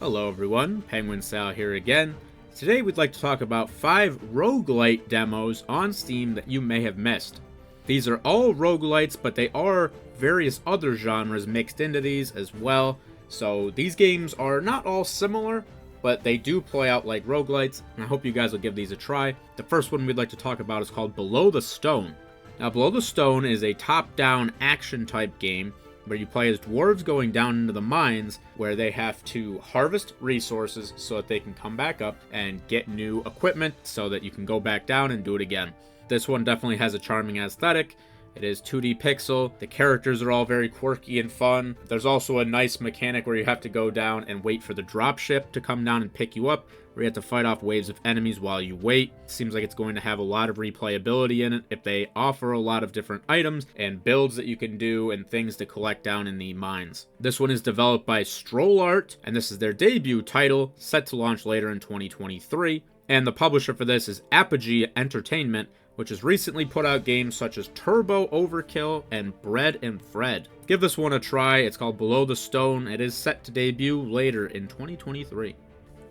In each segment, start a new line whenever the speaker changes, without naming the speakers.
Hello everyone, PenguinSal here again. Today we'd like to talk about 5 roguelite demos on Steam that you may have missed. These are all roguelites, but they are various other genres mixed into these as well. So these games are not all similar, but they do play out like roguelites, and I hope you guys will give these a try. The first one we'd like to talk about is called Below the Stone. Now Below the Stone is a top-down action type game where you play as dwarves going down into the mines where they have to harvest resources so that they can come back up and get new equipment so that you can go back down and do it again. This one definitely has a charming aesthetic. It is 2D pixel. The characters are all very quirky and fun. There's also a nice mechanic where you have to go down and wait for the dropship to come down and pick you up, where you have to fight off waves of enemies while you wait. Seems like it's going to have a lot of replayability in it if they offer a lot of different items and builds that you can do and things to collect down in the mines. This one is developed by Stroll Art, and this is their debut title, set to launch later in 2023. And the publisher for this is Apogee Entertainment, which has recently put out games such as Turbo Overkill and Bread and Fred. Give this one a try. It's called Below the Stone. It is set to debut later in 2023.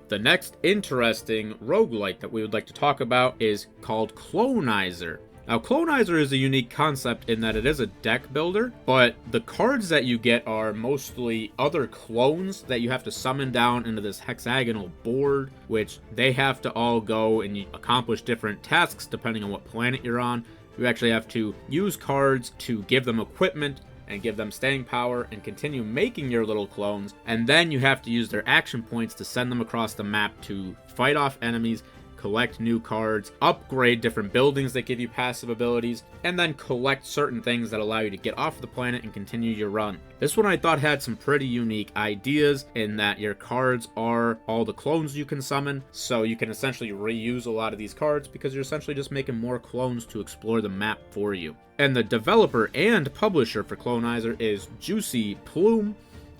The next interesting roguelite that we would like to talk about is called Cloneizer. Now, Cloneizer is a unique concept in that it is a deck builder, but the cards that you get are mostly other clones that you have to summon down into this hexagonal board, which they have to all go and accomplish different tasks depending on what planet you're on. You actually have to use cards to give them equipment and give them staying power and continue making your little clones, and then you have to use their action points to send them across the map to fight off enemies, collect new cards, upgrade different buildings that give you passive abilities, and then collect certain things that allow you to get off the planet and continue your run. This one I thought had some pretty unique ideas in that your cards are all the clones you can summon, so you can essentially reuse a lot of these cards because you're essentially just making more clones to explore the map for you. And the developer and publisher for Cloneizer is Juicy Plume,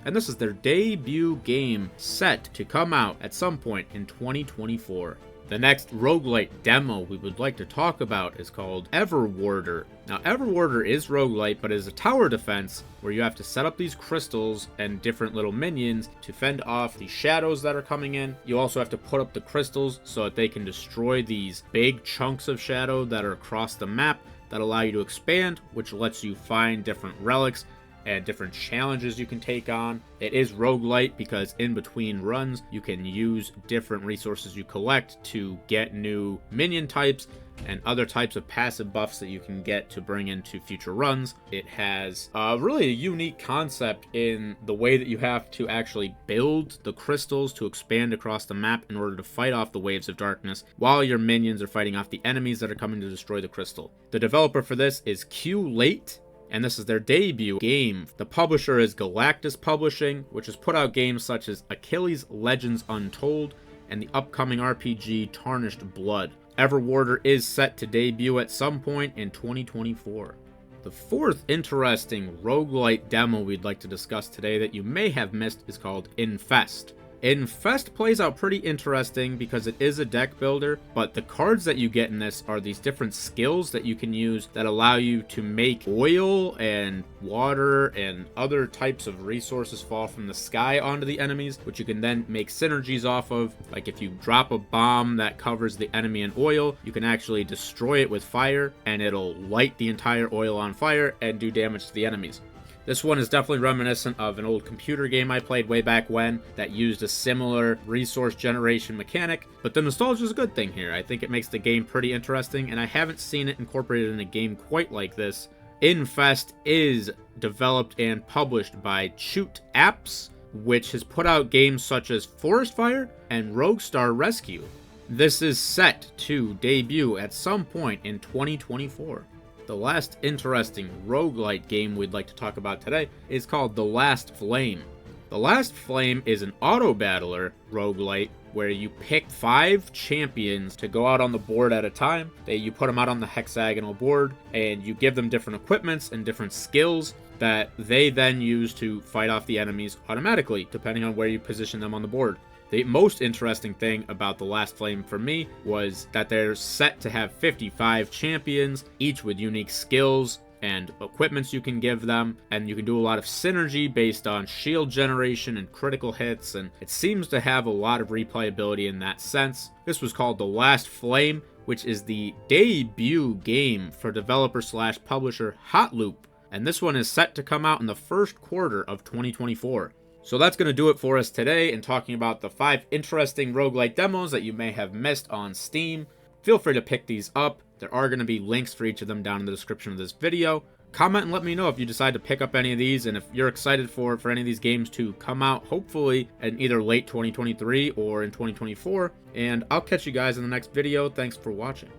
and this is their debut game set to come out at some point in 2024. The next roguelite demo we would like to talk about is called Everwater. Now, Everwater is roguelite, but it is a tower defense where you have to set up these crystals and different little minions to fend off the shadows that are coming in. You also have to put up the crystals so that they can destroy these big chunks of shadow that are across the map that allow you to expand, which lets you find different relics and different challenges you can take on. It is roguelite because in between runs, you can use different resources you collect to get new minion types and other types of passive buffs that you can get to bring into future runs. It has really a unique concept in the way that you have to actually build the crystals to expand across the map in order to fight off the waves of darkness while your minions are fighting off the enemies that are coming to destroy the crystal. The developer for this is Q-Late, and this is their debut game. The publisher is Galactus Publishing, which has put out games such as Achilles Legends Untold and the upcoming RPG Tarnished Blood. Everwater is set to debut at some point in 2024. The fourth interesting roguelite demo we'd like to discuss today that you may have missed is called Infest. Infest plays out pretty interesting because it is a deck builder, but the cards that you get in this are these different skills that you can use that allow you to make oil and water and other types of resources fall from the sky onto the enemies, which you can then make synergies off of. Like if you drop a bomb that covers the enemy in oil, you can actually destroy it with fire and it'll light the entire oil on fire and do damage to the enemies. This one is definitely reminiscent of an old computer game I played way back when that used a similar resource generation mechanic, but the nostalgia is a good thing here. I think it makes the game pretty interesting, and I haven't seen it incorporated in a game quite like this. Infest is developed and published by Choot Apps, which has put out games such as Forest Fire and Roguestar Rescue. This is set to debut at some point in 2024. The last interesting roguelite game we'd like to talk about today is called The Last Flame. The Last Flame is an auto-battler roguelite where you pick 5 champions to go out on the board at a time. You put them out on the hexagonal board and you give them different equipments and different skills that they then use to fight off the enemies automatically, depending on where you position them on the board. The most interesting thing about The Last Flame for me was that they're set to have 55 champions, each with unique skills and equipments you can give them, and you can do a lot of synergy based on shield generation and critical hits, and it seems to have a lot of replayability in that sense. This was called The Last Flame, which is the debut game for developer/publisher Hotloop, and this one is set to come out in the first quarter of 2024. So that's going to do it for us today in talking about the 5 interesting roguelite demos that you may have missed on Steam. Feel free to pick these up. There are going to be links for each of them down in the description of this video. Comment and let me know if you decide to pick up any of these, and if you're excited for any of these games to come out, hopefully in either late 2023 or in 2024. And I'll catch you guys in the next video. Thanks for watching.